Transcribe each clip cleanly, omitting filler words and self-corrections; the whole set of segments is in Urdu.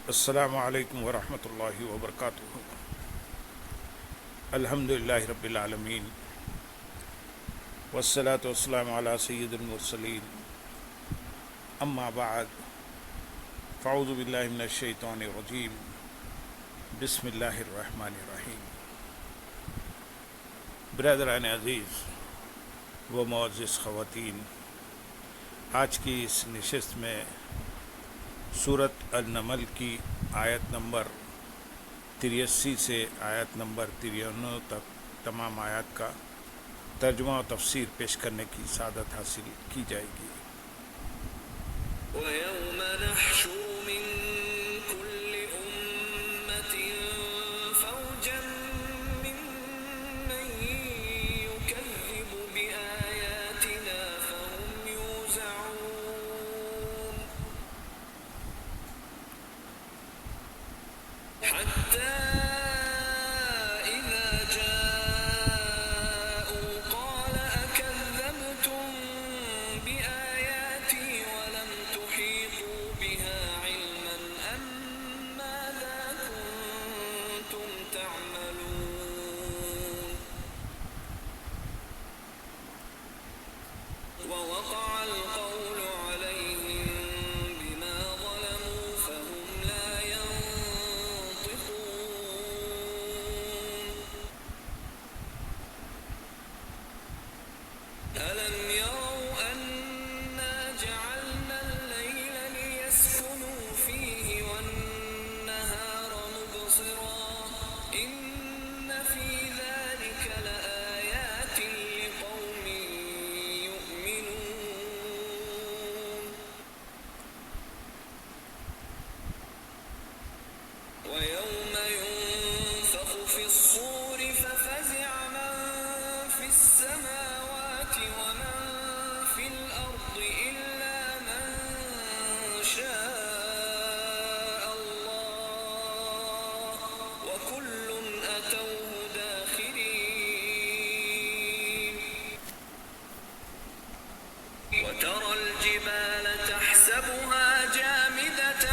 السلام علیکم ورحمۃ اللہ وبرکاتہ۔ الحمد للہ رب العالمین والصلاة والسلام علی سید المرسلین، اما بعد فاعوذ باللہ من الشیطان الرجیم، بسم اللہ الرحمن الرحیم۔ برادران عزیز و معزز خواتین، آج کی اس نشست میں سورۃ النمل کی آیت نمبر 83 سے آیت نمبر 93 تک تمام آیات کا ترجمہ و تفسیر پیش کرنے کی سعادت حاصل کی جائے گی۔ وَيَوْمَ نَحْشُرُ مِن كُلِّ أُمَّةٍ فَوْجًا مِّمَّن يُكَذِّبُ بِآيَاتِنَا فَهُمْ يُوزَعُونَ حَتَّى إِذَا جَاءُوا قَالَ أَكَذَّبْتُم بِآيَاتِي وَلَمْ تُحِيطُوا بِهَا عِلْمًا أَم مَّاذَا كُنتُمْ تَعْمَلُونَ وَوَقَعَ الْقَوْلُ عَلَيْهِم بِمَا ظَلَمُوا فَهُمْ لَا يَنطِقُونَ أَلَمْ يَرَوْا أَنَّا جَعَلْنَا اللَّيْلَ لِيَسْكُنُوا فِيهِ وَالنَّهَارَ مُبْصِرًا إِنَّ فِي ذَلِكَ لَآيَاتٍ لِقَوْمٍ يُؤْمِنُونَ وَيَوْمَ يُنفَخُ فِي الصُّورِ فَفَزِعَ مَن فِي السَّمَاوَاتِ وَمَن فِي الْأَرْضِ إِلَّا مَن شَاءَ اللَّهُ وَكُلٌّ أَتَوْهُ دَاخِرِينَ وَتَرَى الْجِبَالَ تَحْسَبُهَا جَامِدَةً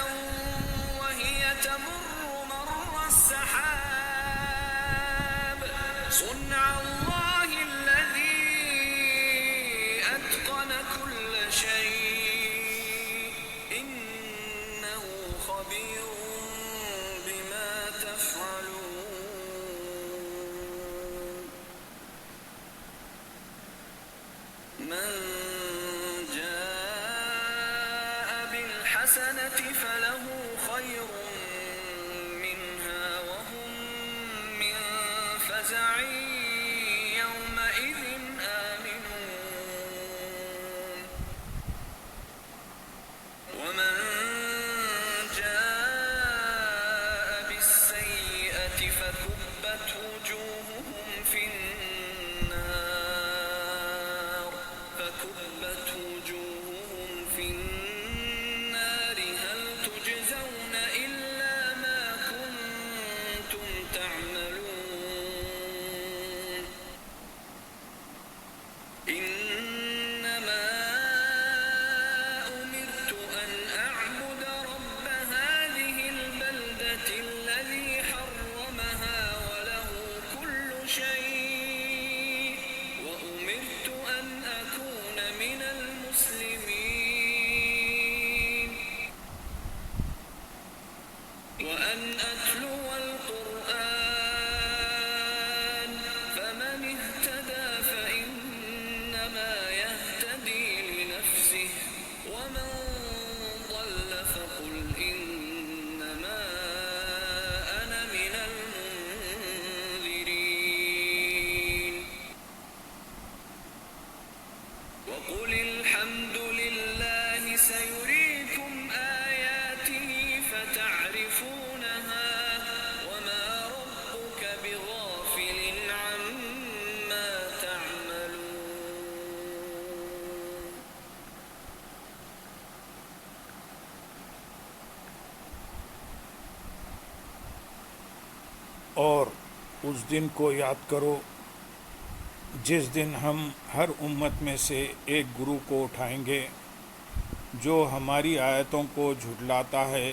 وَهِيَ تَمُرُّ مَرَّ السَّحَابِ صُنْعَ اللَّهِ الَّذِي أَتْقَنَ كُلَّ شَيْءٍ إِنَّهُ خَبِيرٌ بِمَا تَفْعَلُونَ مَن جَاءَ بِالْحَسَنَةِ فَلَهُ خَيْرٌ مِّنْهَا وَهُم مِّن فَزَعٍ يَوْمَئِذٍ آمِنُونَ وَمَن جَاءَ بِالسَّيِّئَةِ فَكُبَّتْ وُجُوهُهُمْ فِي النَّارِ هَلْ تُجْزَوْنَ إِلَّا مَا كُنتُمْ تَعْمَلُونَ إِنَّمَا أُمِرْتُ أَنْ أَعْبُدَ رَبَّ هَٰذِهِ الْبَلْدَةِ الَّذِي حَرَّمَهَا وَلَهُ كُلُّ شَيْءٍ وَأُمِرْتُ أَنْ أَكُونَ مِنَ الْمُسْلِمِينَ وَأَنْ أَتْلُوَ الْقُرْآنَ فَمَنِ اهْتَدَىٰ فَإِنَّمَا يَهْتَدِي لِنَفْسِهِ وَمَن ضَلَّ فَقُلْ إِنَّمَا أَنَا مِنَ الْمُنذِرِينَ وَقُلِ الْحَمْدُ لِلَّهِ سَيُرِيكُمْ آيَاتِهِ فَتَعْرِفُونَهَا وَمَا رَبُّكَ بِغَافِلٍ عَمَّا تَعْمَلُونَ اور اس دن کو یاد کرو جس دن ہم ہر امت میں سے ایک گروہ کو اٹھائیں گے جو ہماری آیتوں کو جھٹلاتا ہے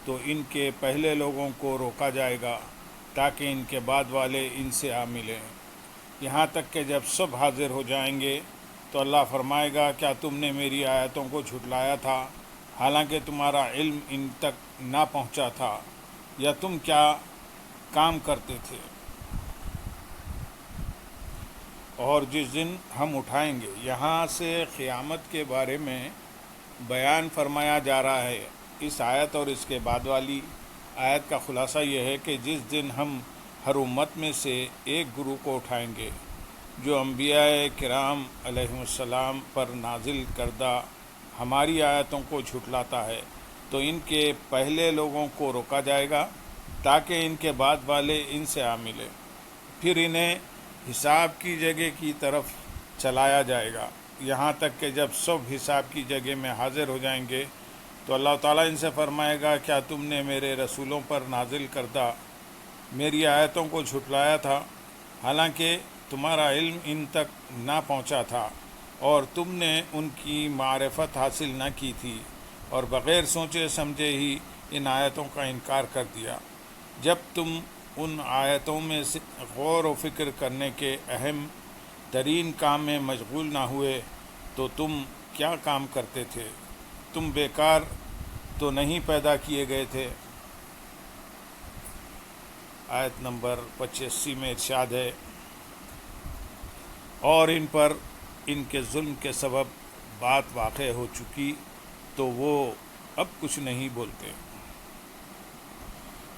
تو ان کے پہلے لوگوں کو روکا جائے گا تاکہ ان کے بعد والے ان سے آ ملیں، یہاں تک کہ جب سب حاضر ہو جائیں گے تو اللہ فرمائے گا کیا تم نے میری آیتوں کو جھٹلایا تھا حالانکہ تمہارا علم ان تک نہ پہنچا تھا، یا تم کیا کام کرتے تھے؟ اور جس دن ہم اٹھائیں گے، یہاں سے قیامت کے بارے میں بیان فرمایا جا رہا ہے۔ اس آیت اور اس کے بعد والی آیت کا خلاصہ یہ ہے کہ جس دن ہم ہر امت میں سے ایک گروہ کو اٹھائیں گے جو انبیاء کرام علیہ السلام پر نازل کردہ ہماری آیتوں کو جھٹلاتا ہے، تو ان کے پہلے لوگوں کو روکا جائے گا تاکہ ان کے بعد والے ان سے آ ملے، پھر انہیں حساب کی جگہ کی طرف چلایا جائے گا، یہاں تک کہ جب سب حساب کی جگہ میں حاضر ہو جائیں گے تو اللہ تعالیٰ ان سے فرمائے گا کیا تم نے میرے رسولوں پر نازل کردہ میری آیتوں کو جھٹلایا تھا حالانکہ تمہارا علم ان تک نہ پہنچا تھا اور تم نے ان کی معرفت حاصل نہ کی تھی اور بغیر سوچے سمجھے ہی ان آیتوں کا انکار کر دیا۔ جب تم ان آیتوں میں سے غور و فکر کرنے کے اہم ترین کام میں مشغول نہ ہوئے تو تم کیا کام کرتے تھے؟ تم بیکار تو نہیں پیدا کیے گئے تھے۔ آیت نمبر 85 میں ارشاد ہے، اور ان پر ان کے ظلم کے سبب بات واقع ہو چکی تو وہ اب کچھ نہیں بولتے،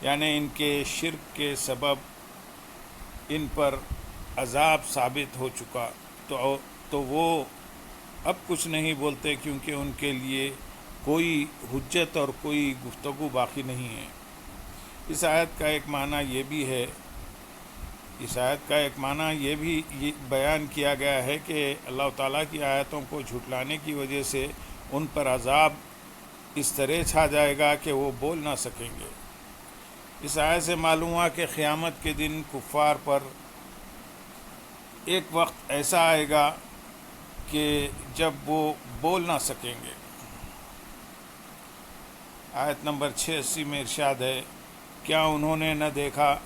یعنی ان کے شرک کے سبب ان پر عذاب ثابت ہو چکا تو وہ اب کچھ نہیں بولتے، کیونکہ ان کے لیے کوئی حجت اور کوئی گفتگو باقی نہیں ہے۔ اس آیت کا ایک معنی یہ بھی بیان کیا گیا ہے کہ اللہ تعالیٰ کی آیتوں کو جھٹلانے کی وجہ سے ان پر عذاب اس طرح چھا جائے گا کہ وہ بول نہ سکیں گے۔ اس آیت سے معلوم ہوا کہ قیامت کے دن کفار پر ایک وقت ایسا آئے گا کہ جب وہ بول نہ سکیں گے۔ آیت نمبر 86 میں ارشاد ہے، کیا انہوں نے نہ دیکھا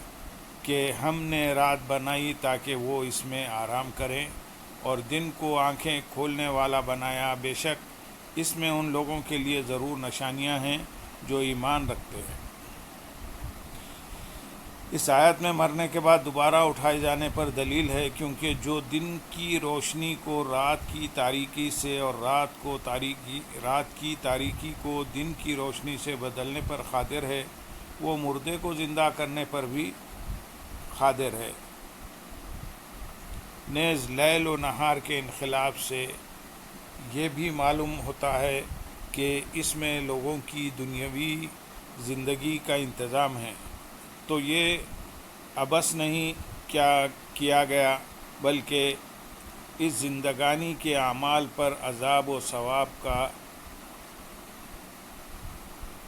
کہ ہم نے رات بنائی تاکہ وہ اس میں آرام کریں اور دن کو آنکھیں کھولنے والا بنایا، بے شک اس میں ان لوگوں کے لیے ضرور نشانیاں ہیں جو ایمان رکھتے ہیں۔ اس آیت میں مرنے کے بعد دوبارہ اٹھائے جانے پر دلیل ہے، کیونکہ جو دن کی روشنی کو رات کی تاریکی سے اور رات کی تاریکی کو دن کی روشنی سے بدلنے پر قادر ہے، وہ مردے کو زندہ کرنے پر بھی قادر ہے۔ نیز لیل و نہار کے انقلاب سے یہ بھی معلوم ہوتا ہے کہ اس میں لوگوں کی دنیاوی زندگی کا انتظام ہے، تو یہ عبث نہیں کیا گیا بلکہ اس زندگانی کے اعمال پر عذاب و ثواب کا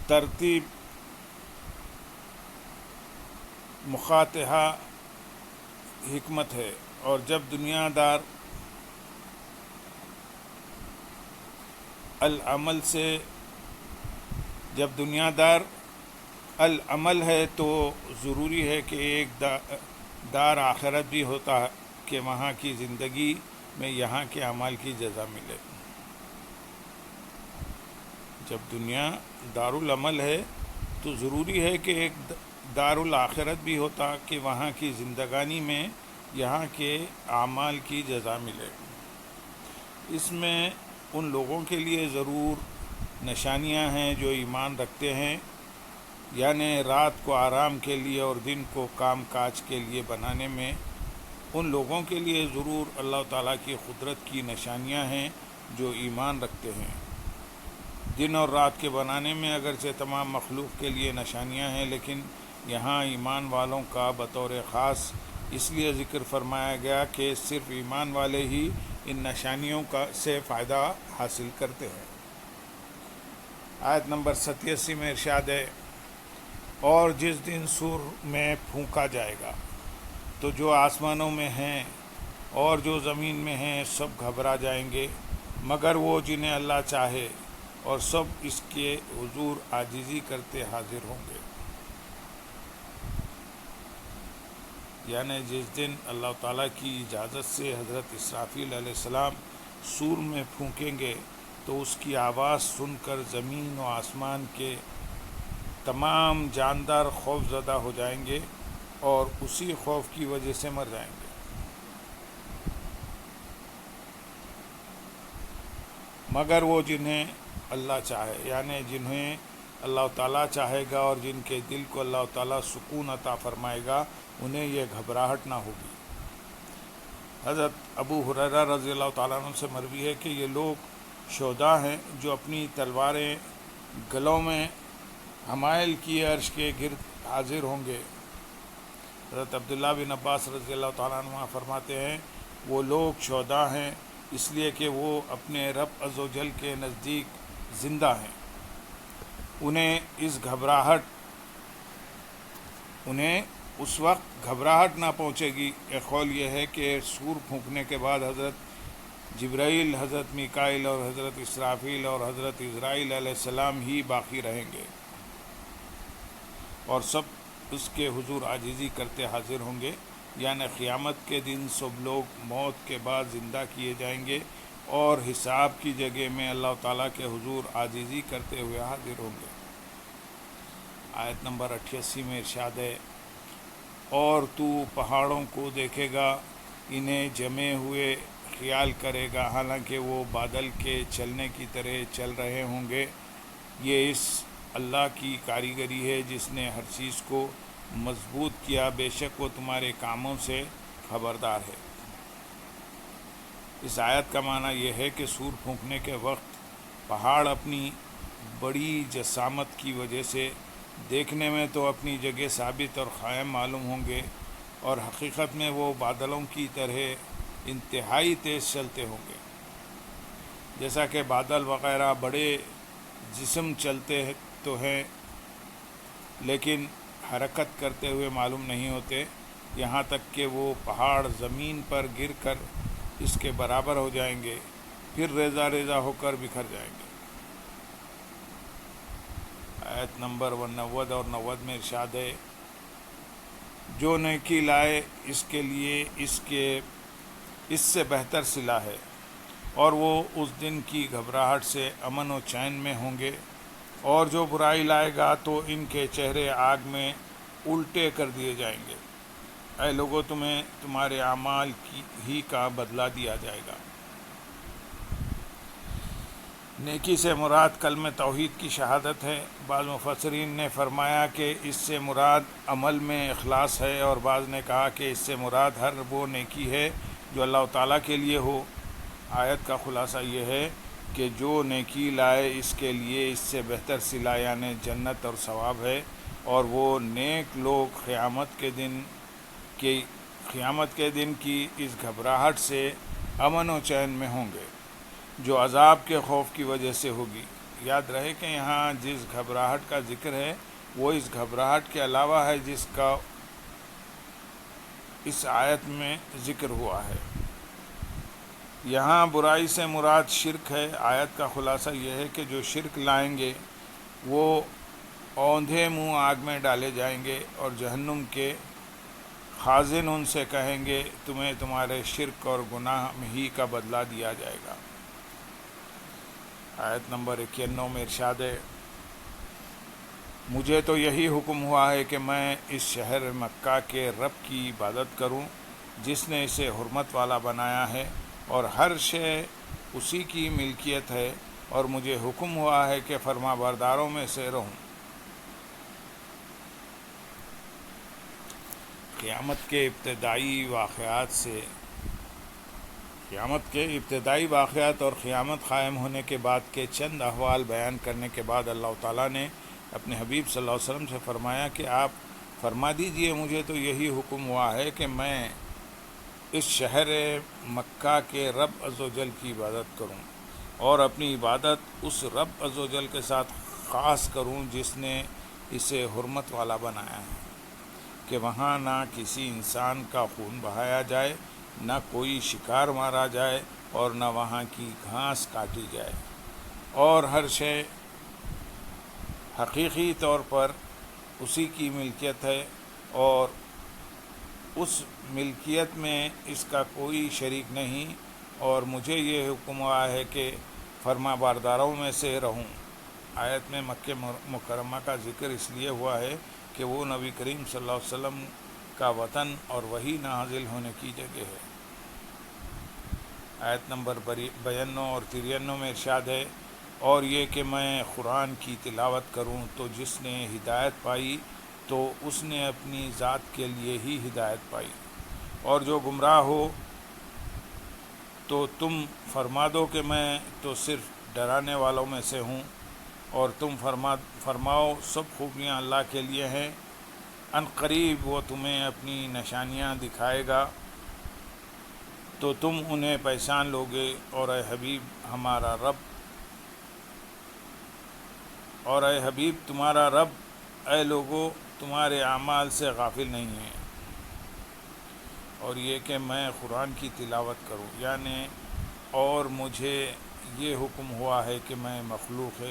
ترتیب مخاطہ حکمت ہے، اور جب دنیا دار العمل ہے تو ضروری ہے کہ ایک دار آخرت بھی ہوتا ہے کہ وہاں کی زندگی میں یہاں کے اعمال کی جزا ملے۔ جب دنیا دار العمل ہے تو ضروری ہے کہ ایک دار الآخرت بھی ہوتا کہ وہاں کی زندگانی میں یہاں کے اعمال کی جزا ملے۔ اس میں ان لوگوں کے لیے ضرور نشانیاں ہیں جو ایمان رکھتے ہیں، یعنی رات کو آرام کے لیے اور دن کو کام کاج کے لیے بنانے میں ان لوگوں کے لیے ضرور اللہ تعالیٰ کی قدرت کی نشانیاں ہیں جو ایمان رکھتے ہیں۔ دن اور رات کے بنانے میں اگرچہ تمام مخلوق کے لیے نشانیاں ہیں، لیکن یہاں ایمان والوں کا بطور خاص اس لیے ذکر فرمایا گیا کہ صرف ایمان والے ہی ان نشانیوں سے فائدہ حاصل کرتے ہیں۔ آیت نمبر 87 میں ارشاد ہے، اور جس دن سور میں پھونکا جائے گا تو جو آسمانوں میں ہیں اور جو زمین میں ہیں سب گھبرا جائیں گے، مگر وہ جنہیں اللہ چاہے، اور سب اس کے حضور عاجزی کرتے حاضر ہوں گے. یعنی جس دن اللہ تعالیٰ کی اجازت سے حضرت اسرافیل علیہ السلام سور میں پھونکیں گے تو اس کی آواز سن کر زمین و آسمان کے تمام جاندار خوف زدہ ہو جائیں گے اور اسی خوف کی وجہ سے مر جائیں گے. مگر وہ جنہیں اللہ چاہے، یعنی جنہیں اللہ تعالیٰ چاہے گا اور جن کے دل کو اللہ تعالیٰ سکون عطا فرمائے گا، انہیں یہ گھبراہٹ نہ ہوگی. حضرت ابو ہریرہ رضی اللہ تعالیٰ عنہ سے مروی ہے کہ یہ لوگ شہداء ہیں جو اپنی تلواریں گلوں میں حمائل کی عرش کے گرد حاضر ہوں گے. حضرت عبداللہ بن عباس رضی اللہ تعالیٰ عنہ فرماتے ہیں وہ لوگ شہداء ہیں اس لیے کہ وہ اپنے رب عز و جل کے نزدیک زندہ ہیں. انہیں اس وقت گھبراہٹ نہ پہنچے گی. ایک قول یہ ہے کہ سور پھونکنے کے بعد حضرت جبرائیل، حضرت میکائیل اور حضرت اسرافیل اور حضرت عزرائیل علیہ السلام ہی باقی رہیں گے اور سب اس کے حضور عاجزی کرتے حاضر ہوں گے. یعنی قیامت کے دن سب لوگ موت کے بعد زندہ کیے جائیں گے اور حساب کی جگہ میں اللہ تعالیٰ کے حضور عاجزی کرتے ہوئے حاضر ہوں گے. آیت نمبر 88 میں ارشاد ہے، اور تو پہاڑوں کو دیکھے گا، انہیں جمے ہوئے خیال کرے گا حالانکہ وہ بادل کے چلنے کی طرح چل رہے ہوں گے. یہ اس اللہ کی کاریگری ہے جس نے ہر چیز کو مضبوط کیا، بے شک وہ تمہارے کاموں سے خبردار ہے. اس آیت کا معنی یہ ہے کہ سور پھونکنے کے وقت پہاڑ اپنی بڑی جسامت کی وجہ سے دیکھنے میں تو اپنی جگہ ثابت اور قائم معلوم ہوں گے اور حقیقت میں وہ بادلوں کی طرح انتہائی تیز چلتے ہوں گے. جیسا کہ بادل وغیرہ بڑے جسم چلتے تو ہیں لیکن حرکت کرتے ہوئے معلوم نہیں ہوتے، یہاں تک کہ وہ پہاڑ زمین پر گر کر اس کے برابر ہو جائیں گے، پھر ریزہ ریزہ ہو کر بکھر جائیں گے. آیت نمبر 90 اور 90 میں ارشاد ہے، جو نیکی لائے اس کے لیے اس سے بہتر صلہ ہے اور وہ اس دن کی گھبراہٹ سے امن و چین میں ہوں گے، اور جو برائی لائے گا تو ان کے چہرے آگ میں الٹے کر دیے جائیں گے. اے لوگوں، تمہیں تمہارے اعمال ہی کا بدلہ دیا جائے گا. نیکی سے مراد کلمہ توحید کی شہادت ہے. بعض مفسرین نے فرمایا کہ اس سے مراد عمل میں اخلاص ہے، اور بعض نے کہا کہ اس سے مراد ہر وہ نیکی ہے جو اللہ تعالیٰ کے لیے ہو. آیت کا خلاصہ یہ ہے کہ جو نیکی لائے اس کے لیے اس سے بہتر صلہ یعنی جنت اور ثواب ہے، اور وہ نیک لوگ قیامت کے دن کی اس گھبراہٹ سے امن و چین میں ہوں گے جو عذاب کے خوف کی وجہ سے ہوگی. یاد رہے کہ یہاں جس گھبراہٹ کا ذکر ہے وہ اس گھبراہٹ کے علاوہ ہے جس کا اس آیت میں ذکر ہوا ہے. یہاں برائی سے مراد شرک ہے. آیت کا خلاصہ یہ ہے کہ جو شرک لائیں گے وہ اوندھے منہ آگ میں ڈالے جائیں گے اور جہنم کے خازن ان سے کہیں گے تمہیں تمہارے شرک اور گناہ ہی کا بدلہ دیا جائے گا. آیت نمبر 91 میں ارشاد ہے، مجھے تو یہی حکم ہوا ہے کہ میں اس شہر مکہ کے رب کی عبادت کروں جس نے اسے حرمت والا بنایا ہے اور ہر شے اسی کی ملکیت ہے، اور مجھے حکم ہوا ہے کہ فرما برداروں میں سے رہوں. قیامت کے ابتدائی واقعات اور قیامت قائم ہونے کے بعد کے چند احوال بیان کرنے کے بعد اللہ تعالیٰ نے اپنے حبیب صلی اللہ علیہ وسلم سے فرمایا کہ آپ فرما دیجئے مجھے تو یہی حکم ہوا ہے کہ میں اس شہر مکہ کے رب عز و جل کی عبادت کروں اور اپنی عبادت اس رب عز و جل کے ساتھ خاص کروں جس نے اسے حرمت والا بنایا ہے کہ وہاں نہ کسی انسان کا خون بہایا جائے، نہ کوئی شکار مارا جائے اور نہ وہاں کی گھاس کاٹی جائے. اور ہر شے حقیقی طور پر اسی کی ملکیت ہے، اور اس ملکیت میں اس کا کوئی شریک نہیں، اور مجھے یہ حکم ہوا ہے کہ فرما برداروں میں سے رہوں۔ آیت میں مکہ مکرمہ کا ذکر اس لیے ہوا ہے کہ وہ نبی کریم صلی اللہ علیہ وسلم کا وطن اور وہی نازل ہونے کی جگہ ہے۔ آیت نمبر 92 اور 93 میں ارشاد ہے، اور یہ کہ میں قرآن کی تلاوت کروں تو جس نے ہدایت پائی تو اس نے اپنی ذات کے لیے ہی ہدایت پائی، اور جو گمراہ ہو تو تم فرما دو کہ میں تو صرف ڈرانے والوں میں سے ہوں، اور تم فرماؤ سب خوبیاں اللہ کے لیے ہیں، ان قریب وہ تمہیں اپنی نشانیاں دکھائے گا تو تم انہیں پہچان لوگے، اور اے حبیب تمہارا رب اے لوگو تمہارے اعمال سے غافل نہیں ہے۔ اور یہ کہ میں قرآن کی تلاوت کروں، یعنی اور مجھے یہ حکم ہوا ہے کہ میں مخلوق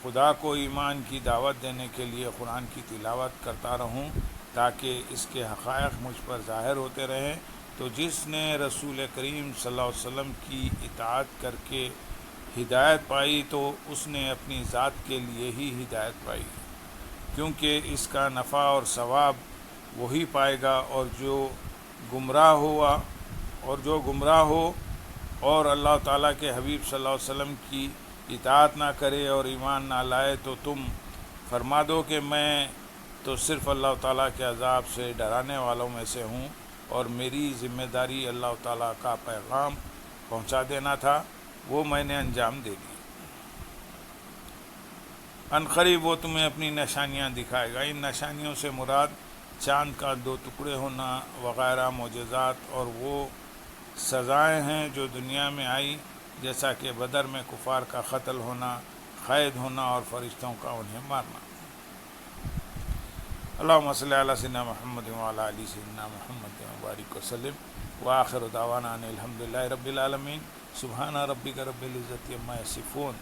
خدا کو ایمان کی دعوت دینے کے لیے قرآن کی تلاوت کرتا رہوں تاکہ اس کے حقائق مجھ پر ظاہر ہوتے رہیں۔ تو جس نے رسول کریم صلی اللہ علیہ وسلم کی اطاعت کر کے ہدایت پائی تو اس نے اپنی ذات کے لیے ہی ہدایت پائی، کیونکہ اس کا نفع اور ثواب وہی پائے گا، اور جو گمراہ ہو اور اللہ تعالیٰ کے حبیب صلی اللہ علیہ وسلم کی اطاعت نہ کرے اور ایمان نہ لائے تو تم فرما دو کہ میں تو صرف اللہ تعالیٰ کے عذاب سے ڈرانے والوں میں سے ہوں، اور میری ذمہ داری اللہ تعالیٰ کا پیغام پہنچا دینا تھا، وہ میں نے انجام دے دی۔ ان قریب وہ تمہیں اپنی نشانیاں دکھائے گا۔ ان نشانیوں سے مراد چاند کا 2 ٹکڑے ہونا وغیرہ معجزات اور وہ سزائیں ہیں جو دنیا میں آئی، جیسا کہ بدر میں کفار کا قتل ہونا، قید ہونا اور فرشتوں کا انہیں مارنا۔ اللہم صلی علی سیدنا محمد وعلی آل سیدنا محمد وبارک وسلم، وآخر دعوانا ان الحمدللہ رب العالمین۔ سبحان ربک رب العزت عما یصفون۔